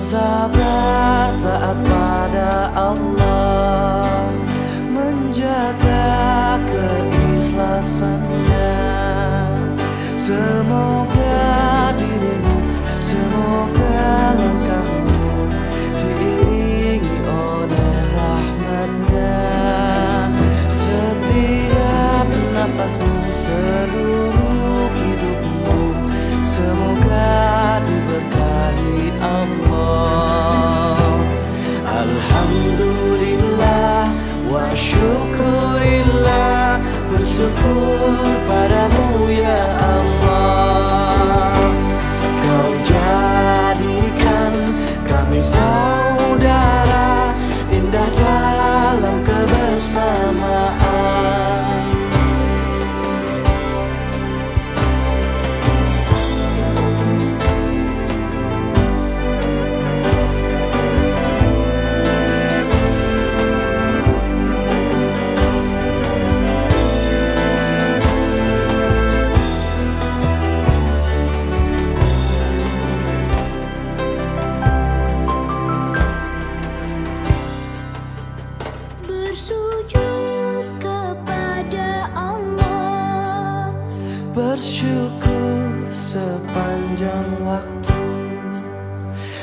bersabar taat pada Allah, menjaga keikhlasannya. Semoga dirimu, semoga langkahmu diiringi oleh rahmatnya. Setiap nafasmu, seluruh hidupmu, semoga diberkahi Allah. Alhamdulillah wa syukurillah, bersyukur padamu ya Allah. Kau jadikan kami saudara, indah dalam kebersamaan. Bersyukur sepanjang waktu,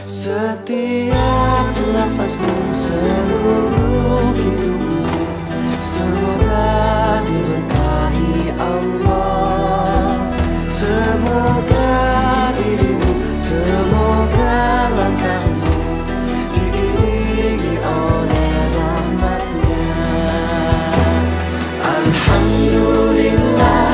setiap nafasmu, seluruh hidupmu, semoga diberkahi Allah. Semoga dirimu, semoga langkahmu diiringi oleh rahmatnya. Alhamdulillah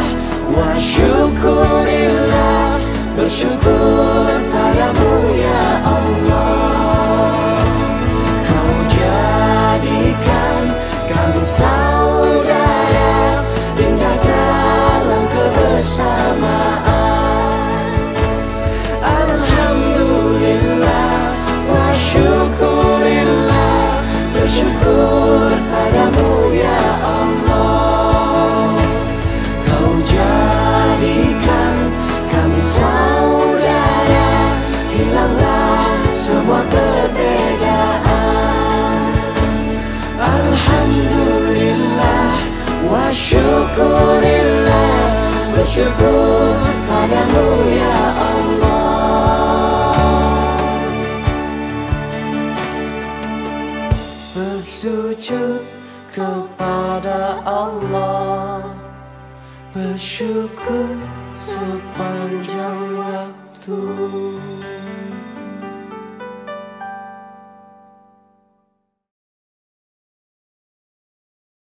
wa syukurillah, bersyukur padamu ya Allah. Kau jadikan kami saudara, indah dalam kebersamaan. Alhamdulillah wa syukurillah, bersyukur padamu ya Allah. Kau jadikan kami saudara, hilanglah semua perbedaan. Alhamdulillah wa syukurillah, bersyukur padamu ya Allah. Bersujud kepada Allah, bersyukur sepanjang waktu.